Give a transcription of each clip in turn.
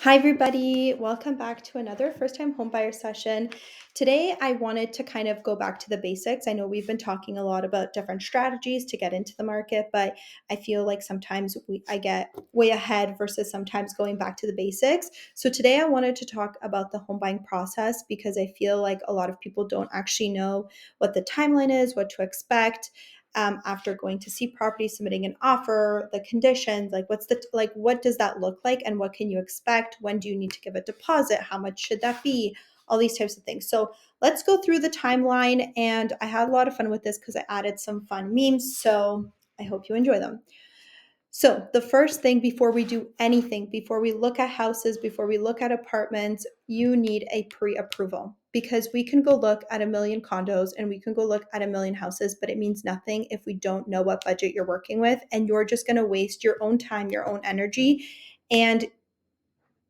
Hi, everybody. Welcome back to another first time homebuyer session. Today, I wanted to kind of go back to the basics. I know we've been talking a lot about different strategies to get into the market, but I feel like sometimes I get way ahead versus sometimes going back to the basics. So, today, I wanted to talk about the home buying process because I feel like a lot of people don't actually know what the timeline is, what to expect after going to see property, submitting an offer, the conditions, like what does that look like and what can you expect? When do you need to give a deposit? How much should that be? All these types of things. So let's go through the timeline. And I had a lot of fun with this because I added some fun memes. So I hope you enjoy them. So, the first thing before we do anything, before we look at houses, before we look at apartments, you need a pre approval because we can go look at a million condos and we can go look at a million houses, but it means nothing if we don't know what budget you're working with. And you're just going to waste your own time, your own energy. And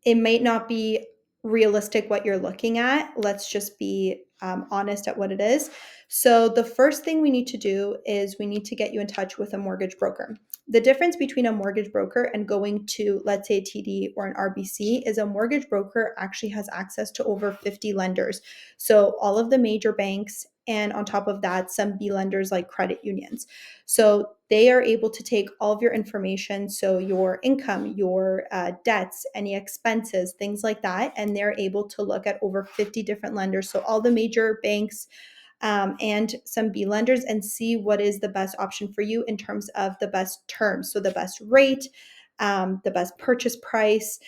it might not be realistic what you're looking at. Let's just be honest at what it is. So, the first thing we need to do is we need to get you in touch with a mortgage broker. The difference between a mortgage broker and going to, let's say, a TD or an RBC is a mortgage broker actually has access to over 50 lenders. So, all of the major banks, and on top of that, some B lenders like credit unions. So they are able to take all of your information, so your income, your debts, any expenses, things like that, and they're able to look at over 50 different lenders. So all the major banks and some B lenders and see what is the best option for you in terms of the best terms. So the best rate, the best purchase price.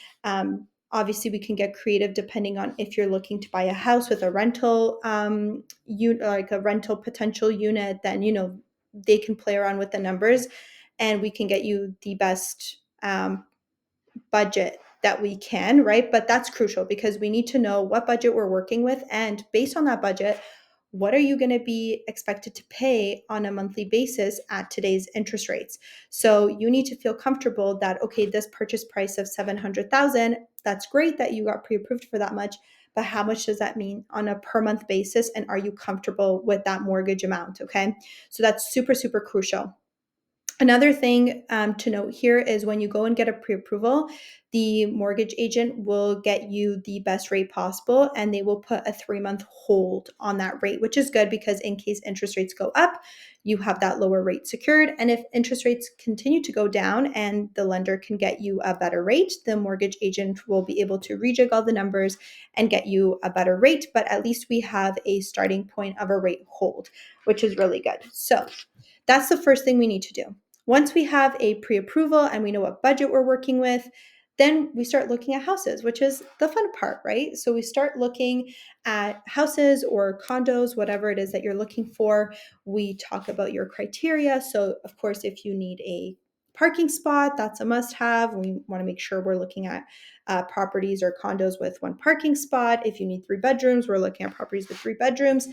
Obviously, we can get creative depending on if you're looking to buy a house with a rental, like a rental potential unit, then they can play around with the numbers and we can get you the best budget that we can, right? But that's crucial because we need to know what budget we're working with. And based on that budget, what are you going to be expected to pay on a monthly basis at today's interest rates? So you need to feel comfortable that, okay, this purchase price of 700,000, that's great that you got pre-approved for that much, but how much does that mean on a per month basis? And are you comfortable with that mortgage amount? Okay. So that's super, super crucial. Another thing to note here is when you go and get a pre-approval, the mortgage agent will get you the best rate possible and they will put a 3-month hold on that rate, which is good because in case interest rates go up, you have that lower rate secured. And if interest rates continue to go down and the lender can get you a better rate, the mortgage agent will be able to rejig all the numbers and get you a better rate. But at least we have a starting point of a rate hold, which is really good. So that's the first thing we need to do. Once we have a pre-approval and we know what budget we're working with, then we start looking at houses, which is the fun part, right? So we start looking at houses or condos, whatever it is that you're looking for. We talk about your criteria. So, of course, if you need a parking spot, that's a must have. We want to make sure we're looking at properties or condos with one parking spot. If you need 3 bedrooms, we're looking at properties with 3 bedrooms.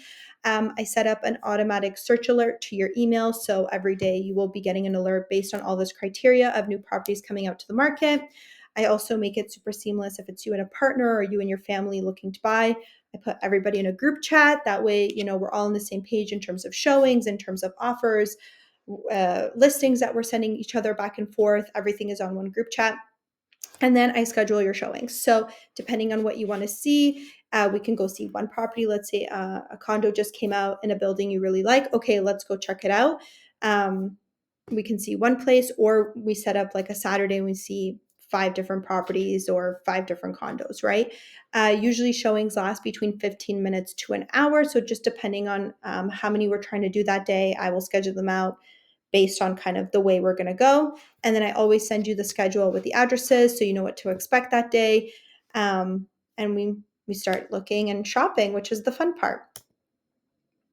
I set up an automatic search alert to your email. So every day you will be getting an alert based on all this criteria of new properties coming out to the market. I also make it super seamless if it's you and a partner or you and your family looking to buy. I put everybody in a group chat. That way, we're all on the same page in terms of showings, in terms of offers, listings that we're sending each other back and forth. Everything is on one group chat. And then I schedule your showings. So depending on what you want to see, we can go see one property. Let's say a condo just came out in a building you really like. Okay, let's go check it out. We can see one place, or we set up like a Saturday and we see 5 different properties or 5 different condos, right? Usually showings last between 15 minutes to an hour. So just depending on how many we're trying to do that day, I will schedule them out based on kind of the way we're going to go. And then I always send you the schedule with the addresses so you know what to expect that day. And we start looking and shopping, which is the fun part.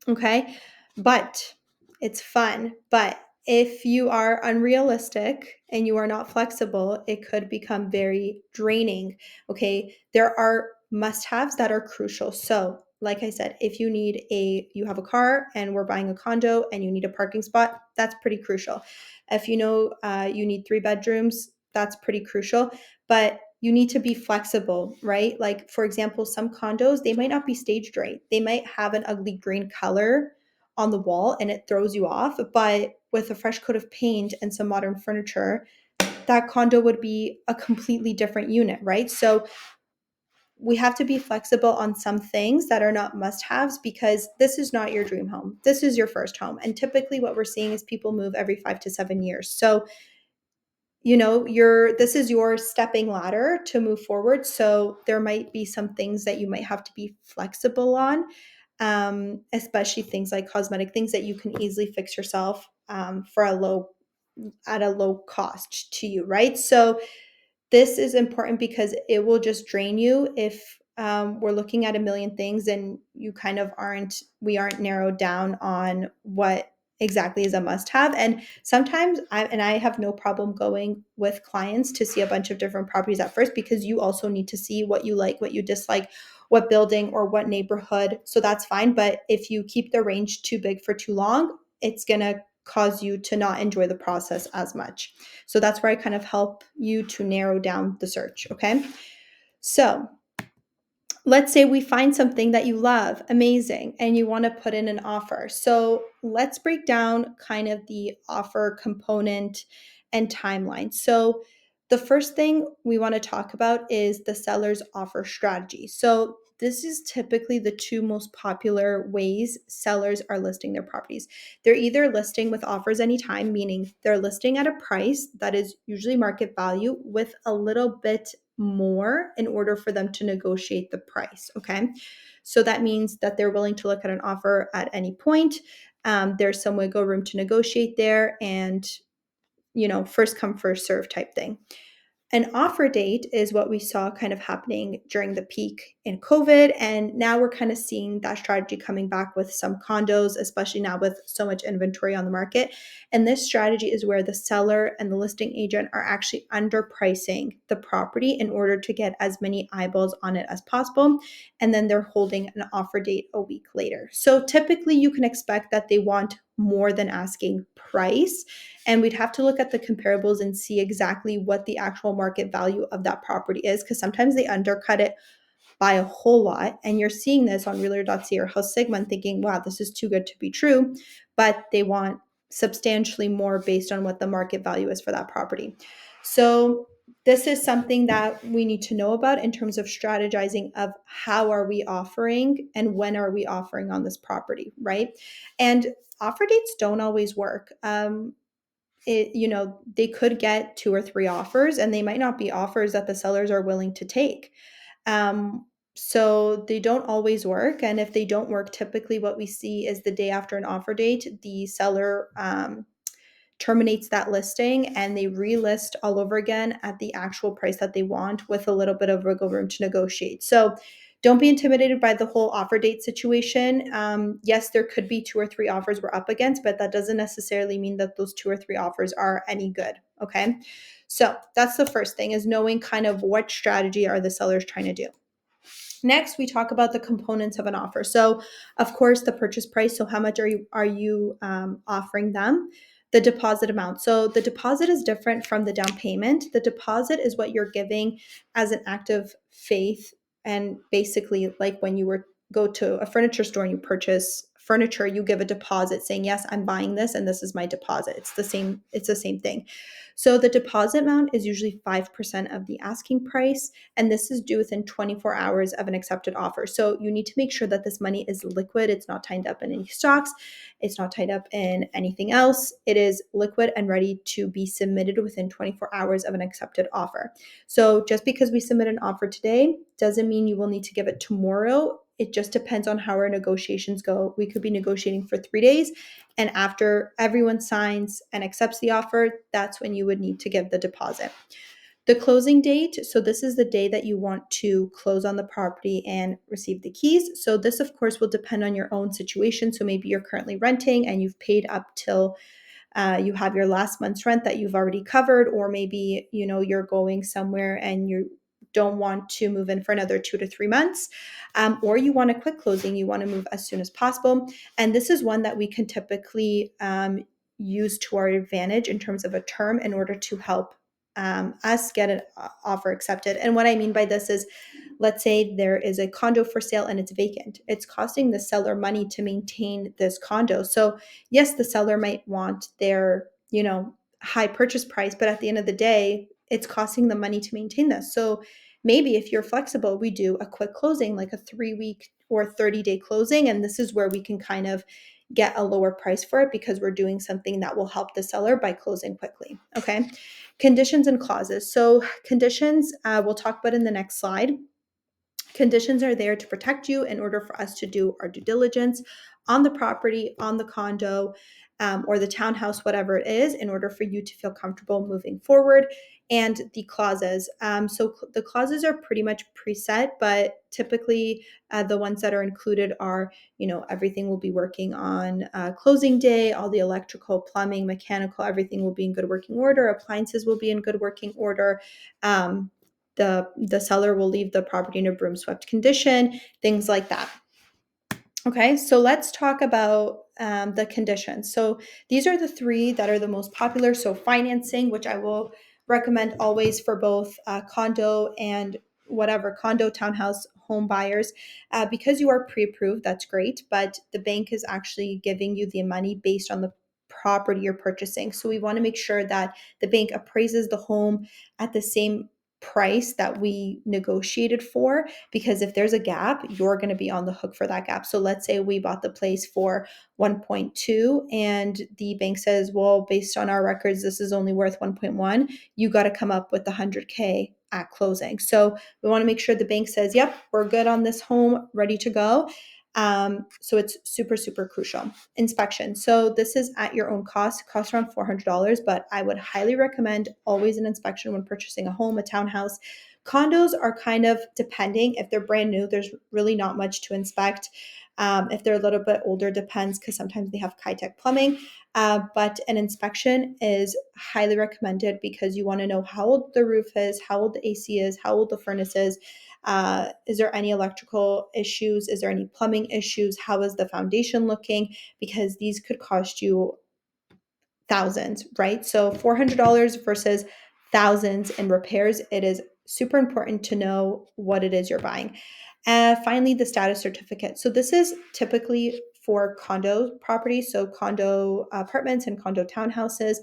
Okay. But it's fun. But if you are unrealistic and you are not flexible, it could become very draining. Okay. There are must haves that are crucial. So, like I said, if you have a car and we're buying a condo and you need a parking spot, that's pretty crucial. If you need 3 bedrooms, that's pretty crucial. But you need to be flexible, right? Like, for example, some condos, they might not be staged right. They might have an ugly green color on the wall and it throws you off. But with a fresh coat of paint and some modern furniture, that condo would be a completely different unit, right? So we have to be flexible on some things that are not must haves because this is not your dream home. This is your first home. And typically, what we're seeing is people move every 5 to 7 years. So, this is your stepping ladder to move forward. So, there might be some things that you might have to be flexible on, especially things like cosmetic things that you can easily fix yourself for at a low cost to you, right? So, this is important because it will just drain you if we're looking at a million things and we aren't narrowed down on what exactly is a must have. And sometimes I have no problem going with clients to see a bunch of different properties at first because you also need to see what you like, what you dislike, what building or what neighborhood. So that's fine. But if you keep the range too big for too long, it's going to cause you to not enjoy the process as much. So that's where I kind of help you to narrow down the search. Okay. So let's say we find something that you love, amazing, and you want to put in an offer. So let's break down kind of the offer component and timeline. So the first thing we want to talk about is the seller's offer strategy. So this is typically the two most popular ways sellers are listing their properties. They're either listing with offers anytime, meaning they're listing at a price that is usually market value with a little bit more in order for them to negotiate the price. Okay. So that means that they're willing to look at an offer at any point. There's some wiggle room to negotiate there and, first come, first serve type thing. An offer date is what we saw kind of happening during the peak in COVID. And now we're kind of seeing that strategy coming back with some condos, especially now with so much inventory on the market. And this strategy is where the seller and the listing agent are actually underpricing the property in order to get as many eyeballs on it as possible. And then they're holding an offer date a week later. So typically you can expect that they want more than asking price, and we'd have to look at the comparables and see exactly what the actual market value of that property is because sometimes they undercut it by a whole lot. And you're seeing this on realtor.ca or House Sigma and thinking, wow, this is too good to be true. But they want substantially more based on what the market value is for that property. So this is something that we need to know about in terms of strategizing of how are we offering and when are we offering on this property, right? And offer dates don't always work. They could get two or three offers and they might not be offers that the sellers are willing to take. Um, so they don't always work. And if they don't work, typically what we see is the day after an offer date, the seller terminates that listing and they relist all over again at the actual price that they want with a little bit of wiggle room to negotiate. So don't be intimidated by the whole offer date situation. Yes, there could be two or three offers we're up against, but that doesn't necessarily mean that those two or three offers are any good. Okay. So that's the first thing, is knowing kind of what strategy are the sellers trying to do. Next, we talk about the components of an offer. So, of course, the purchase price. So, how much are you offering them? The deposit amount. So, the deposit is different from the down payment. The deposit is what you're giving as an act of faith, and basically, like when you go to a furniture store and you purchase furniture, you give a deposit saying, "Yes, I'm buying this, and this is my deposit." It's the same. It's the same thing. So, the deposit amount is usually 5% of the asking price, and this is due within 24 hours of an accepted offer. So you need to make sure that this money is liquid. It's not tied up in any stocks. It's not tied up in anything else. It is liquid and ready to be submitted within 24 hours of an accepted offer. So just because we submit an offer today doesn't mean you will need to give it tomorrow. It just depends on how our negotiations go. We could be negotiating for 3 days, and after everyone signs and accepts the offer, that's when you would need to give the deposit. The closing date, so this is the day that you want to close on the property and receive the keys. So this, of course, will depend on your own situation. So maybe you're currently renting and you've paid up till you have your last month's rent that you've already covered, or maybe you're going somewhere and you don't want to move in for another 2 to 3 months, or you want a quick closing, you want to move as soon as possible. And this is one that we can typically use to our advantage in terms of a term in order to help us get an offer accepted. And what I mean by this is, let's say there is a condo for sale and it's vacant. It's costing the seller money to maintain this condo. So yes, the seller might want their, high purchase price, but at the end of the day, it's costing them money to maintain this. So maybe if you're flexible, we do a quick closing, like a 3 week or 30-day closing. And this is where we can kind of get a lower price for it because we're doing something that will help the seller by closing quickly. Okay. Conditions and clauses. So conditions, we'll talk about in the next slide. Conditions are there to protect you in order for us to do our due diligence on the property, on the condo, or the townhouse, whatever it is, in order for you to feel comfortable moving forward. And the clauses. The clauses are pretty much preset, but typically the ones that are included are, everything will be working on closing day, all the electrical, plumbing, mechanical, everything will be in good working order. Appliances will be in good working order. The seller will leave the property in a broom swept condition, things like that. Okay, so let's talk about the conditions. So these are the three that are the most popular. So financing, which I will recommend always for both condo and whatever condo, townhouse, home buyers, because you are pre-approved. That's great, but the bank is actually giving you the money based on the property you're purchasing. So we want to make sure that the bank appraises the home at the same price that we negotiated for, because if there's a gap, you're going to be on the hook for that gap. So let's say we bought the place for 1.2 and the bank says, well, based on our records, this is only worth 1.1. You got to come up with the 100K at closing. So we want to make sure the bank says, yep, we're good on this home, ready to go. So it's super, super crucial. Inspection. So this is at your own cost. It costs around $400, but I would highly recommend always an inspection when purchasing a home, a townhouse. Condos are kind of depending. If they're brand new, there's really not much to inspect. If they're a little bit older, depends because sometimes they have Kitec plumbing. But an inspection is highly recommended because you want to know how old the roof is, how old the AC is, how old the furnace is there any electrical issues? Is there any plumbing issues? How is the foundation looking? Because these could cost you thousands, right? So $400 versus thousands in repairs. It is super important to know what it is you're buying. Finally, the status certificate. So this is typically for condo properties, so condo apartments and condo townhouses,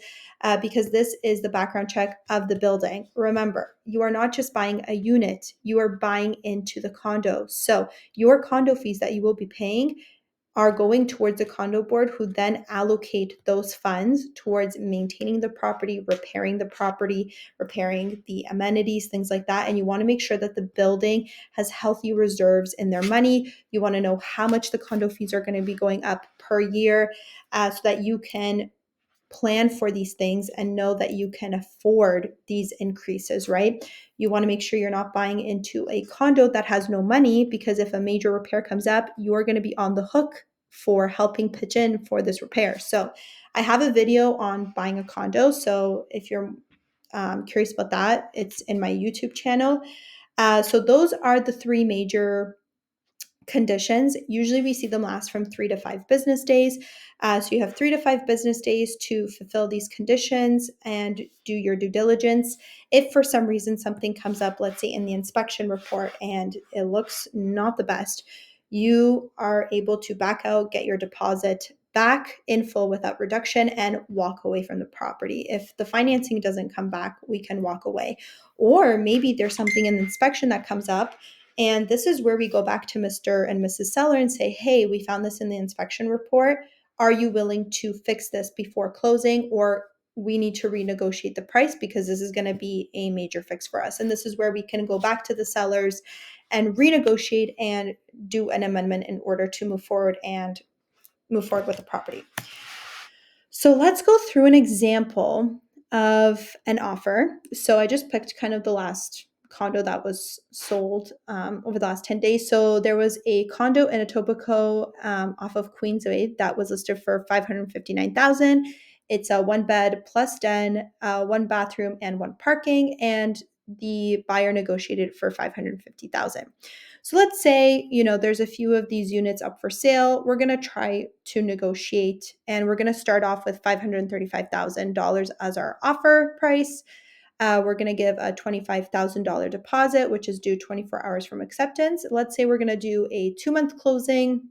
because this is the background check of the building. Remember, you are not just buying a unit, you are buying into the condo. So your condo fees that you will be paying are going towards the condo board, who then allocate those funds towards maintaining the property, repairing the amenities, things like that. And you want to make sure that the building has healthy reserves in their money. You want to know how much the condo fees are going to be going up per year, so that you can plan for these things and know that you can afford these increases, right? You want to make sure you're not buying into a condo that has no money, because if a major repair comes up, you're going to be on the hook for helping pitch in for this repair. So I have a video on buying a condo. So if you're curious about that, it's in my YouTube channel. So those are the three major conditions. Usually we see them last from 3 to 5 business days. So you have 3 to 5 business days to fulfill these conditions and do your due diligence. If for some reason something comes up, let's say in the inspection report, and it looks not the best, you are able to back out, get your deposit back in full without reduction, and walk away from the property. If the financing doesn't come back, we can walk away. Or maybe there's something in the inspection that comes up, and this is where we go back to Mr. and Mrs. Seller and say, hey, we found this in the inspection report. Are you willing to fix this before closing? Or we need to renegotiate the price because this is going to be a major fix for us. And this is where we can go back to the sellers and renegotiate and do an amendment in order to move forward with the property. So let's go through an example of an offer. So I just picked kind of the last condo that was sold over the last 10 days. So there was a condo in Etobicoke off of Queensway that was listed for $559,000. It's a 1 bed plus den, 1 bathroom and 1 parking, and the buyer negotiated for $550,000. So let's say, there's a few of these units up for sale. We're going to try to negotiate, and we're going to start off with $535,000 as our offer price. We're going to give a $25,000 deposit, which is due 24 hours from acceptance. Let's say we're going to do a 2-month closing,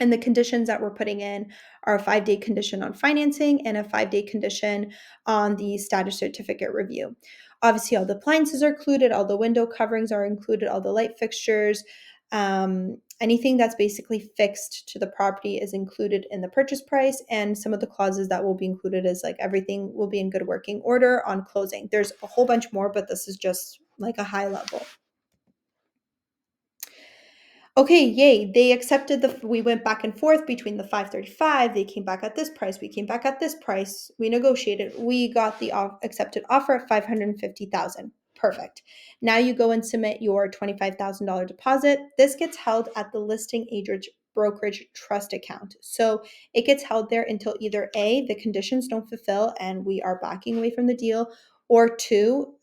And the conditions that we're putting in are a 5-day condition on financing and a 5-day condition on the status certificate review. Obviously, all the appliances are included, all the window coverings are included, all the light fixtures. Anything that's basically fixed to the property is included in the purchase price. And some of the clauses that will be included is like everything will be in good working order on closing. There's a whole bunch more, but this is just like a high level. Okay, yay. They accepted we went back and forth between the 535. They came back at this price. We came back at this price. We negotiated. We got the accepted offer at 550,000. Perfect. Now you go and submit your $25,000 deposit. This gets held at the listing agent brokerage trust account. So it gets held there until either A, the conditions don't fulfill and we are backing away from the deal, or two,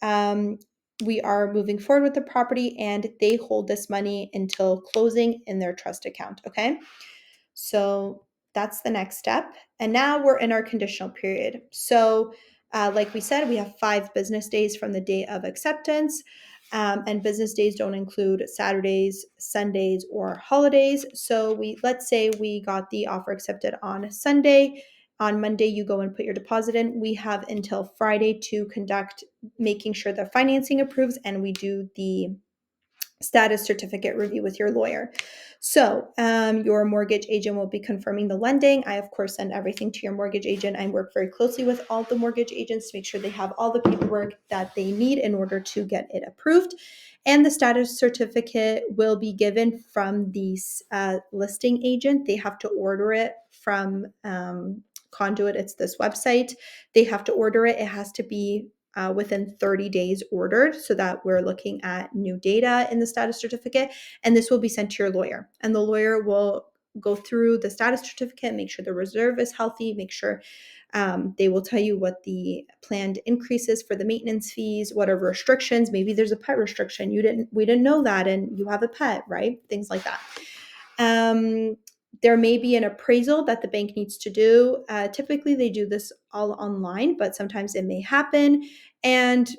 we are moving forward with the property and they hold this money until closing in their trust account. Okay. So that's the next step. And now we're in our conditional period. So, like we said, we have 5 business days from the day of acceptance. And business days don't include Saturdays, Sundays, or holidays. So let's say we got the offer accepted on Sunday. On Monday, you go and put your deposit in. We have until Friday to conduct making sure the financing approves, and we do the status certificate review with your lawyer. So your mortgage agent will be confirming the lending. I, of course, send everything to your mortgage agent. I work very closely with all the mortgage agents to make sure they have all the paperwork that they need in order to get it approved. And the status certificate will be given from the listing agent. They have to order it from Conduit. It's this website. They have to order it. It has to be within 30 days ordered, so that we're looking at new data in the status certificate. And this will be sent to your lawyer. And the lawyer will go through the status certificate, make sure the reserve is healthy, make sure they will tell you what the planned increases for the maintenance fees, what are restrictions. Maybe there's a pet restriction. We didn't know that, and you have a pet, right? Things like that. There may be an appraisal that the bank needs to do. Typically, they do this all online, but sometimes it may happen. And,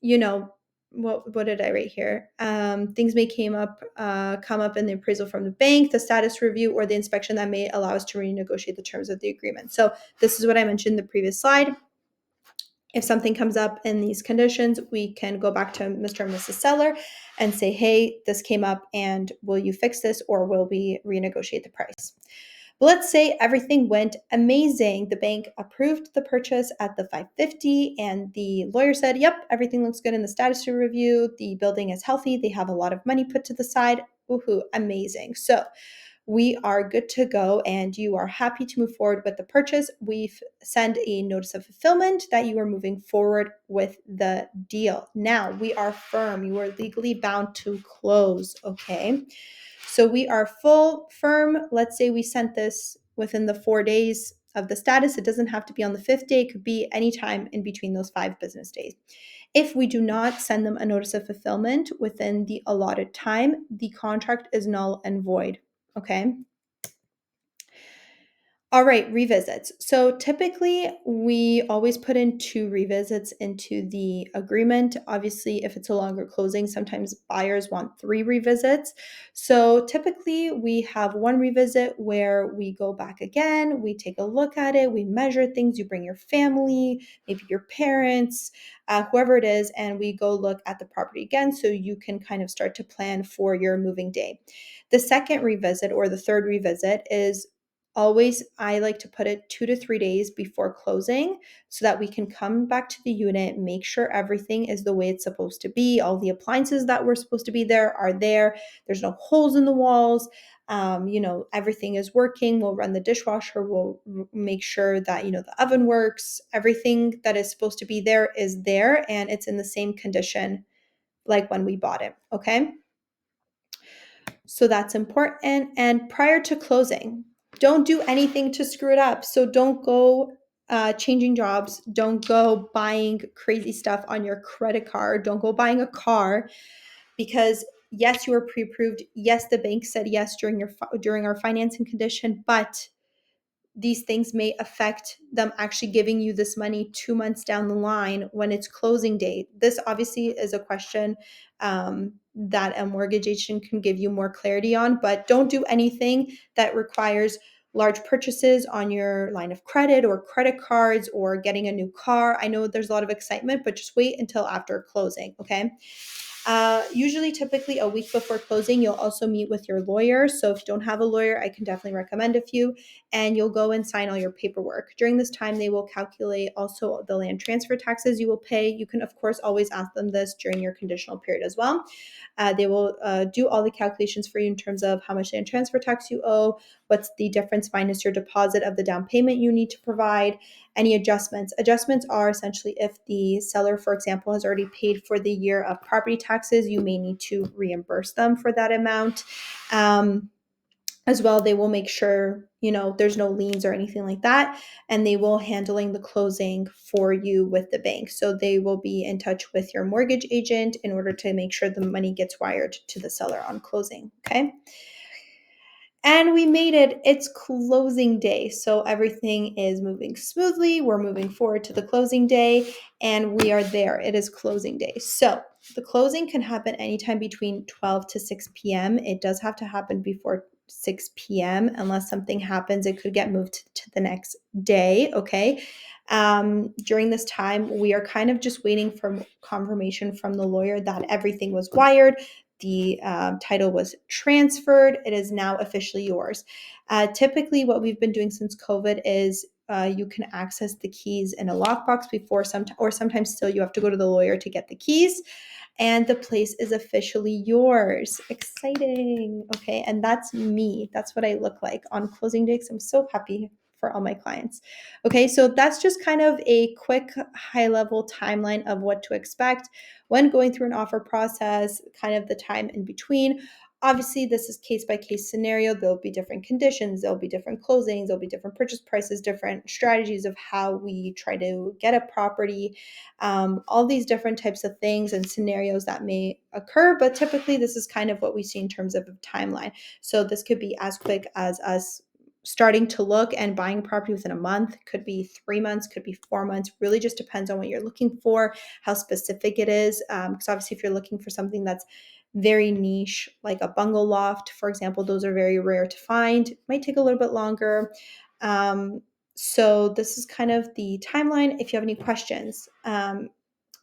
you know, what did I write here? Things may come up in the appraisal from the bank, the status review, or the inspection that may allow us to renegotiate the terms of the agreement. So this is what I mentioned in the previous slide. If something comes up in these conditions, we can go back to Mr. and Mrs. Seller and say, hey, this came up and will you fix this, or will we renegotiate the price? But let's say everything went amazing. The bank approved the purchase at the 550 and the lawyer said, yep, everything looks good in the status review. The building is healthy. They have a lot of money put to the side. Woohoo, amazing. So we are good to go and you are happy to move forward with the purchase. We send a notice of fulfillment that you are moving forward with the deal. Now we are firm. You are legally bound to close. Okay. So we are full firm. Let's say we sent this within the 4 days of the status. It doesn't have to be on the 5th day. It could be any time in between those 5 business days. If we do not send them a notice of fulfillment within the allotted time, the contract is null and void. Okay. All right, revisits. So typically we always put in 2 revisits into the agreement. Obviously, if it's a longer closing, sometimes buyers want 3 revisits. So typically we have 1 revisit where we go back again, we take a look at it, we measure things, you bring your family, maybe your parents, whoever it is, and we go look at the property again so you can kind of start to plan for your moving day. The second revisit or the third revisit is always, I like to put it 2 to 3 days before closing so that we can come back to the unit, make sure everything is the way it's supposed to be. All the appliances that were supposed to be there are there. There's no holes in the walls. Everything is working. We'll run the dishwasher. We'll make sure that, the oven works. Everything that is supposed to be there is there and it's in the same condition like when we bought it. Okay. So that's important. And prior to closing, don't do anything to screw it up. So don't go changing jobs. Don't go buying crazy stuff on your credit card. Don't go buying a car because yes, you were pre-approved. Yes, the bank said yes during our financing condition, but these things may affect them actually giving you this money 2 months down the line when it's closing date. This obviously is a question that a mortgage agent can give you more clarity on, but don't do anything that requires large purchases on your line of credit or credit cards or getting a new car. I know there's a lot of excitement, but just wait until after closing, okay? Usually, typically a week before closing, you'll also meet with your lawyer. So if you don't have a lawyer, I can definitely recommend a few, and you'll go and sign all your paperwork. During this time, they will calculate also the land transfer taxes you will pay. You can, of course, always ask them this during your conditional period as well. They will do all the calculations for you in terms of how much land transfer tax you owe, what's the difference minus your deposit of the down payment you need to provide, any adjustments. Adjustments are essentially if the seller, for example, has already paid for the year of property taxes, you may need to reimburse them for that amount. As well, they will make sure there's no liens or anything like that, and they will handling the closing for you with the bank. So they will be in touch with your mortgage agent in order to make sure the money gets wired to the seller on closing. Okay. And we made it. It's closing day. So everything is moving smoothly. We're moving forward to the closing day and we are there. It is closing day. So the closing can happen anytime between 12 to 6 p.m. It does have to happen before 6 p.m. Unless something happens, it could get moved to the next day. Okay. During this time, we are kind of just waiting for confirmation from the lawyer that everything was wired, the title was transferred. It is now officially yours. Typically, what we've been doing since COVID is you can access the keys in a lockbox before or sometimes still you have to go to the lawyer to get the keys, and the place is officially yours. Exciting. Okay, and that's me. That's what I look like on closing days. I'm so happy for all my clients. Okay, so that's just kind of a quick high level timeline of what to expect when going through an offer process, kind of the time in between. Obviously, this is case by case scenario. There'll be different conditions, there'll be different closings, there'll be different purchase prices, different strategies of how we try to get a property, all these different types of things and scenarios that may occur. But typically, this is kind of what we see in terms of a timeline. So, this could be as quick as us starting to look and buying a property within a month, could be 3 months, could be 4 months, really just depends on what you're looking for, how specific it is. Because obviously, if you're looking for something that's very niche, like a bungalow loft, for example, those are very rare to find. It might take a little bit longer. So, this is kind of the timeline. If you have any questions,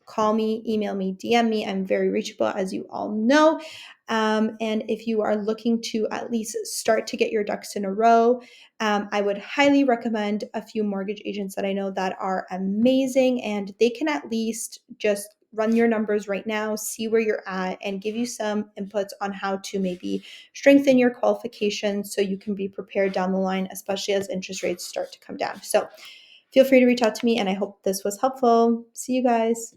call me, email me, DM me. I'm very reachable, as you all know. And if you are looking to at least start to get your ducks in a row, I would highly recommend a few mortgage agents that I know that are amazing, and they can at least just run your numbers right now, see where you're at, and give you some inputs on how to maybe strengthen your qualifications so you can be prepared down the line, especially as interest rates start to come down. So feel free to reach out to me, and I hope this was helpful. See you guys.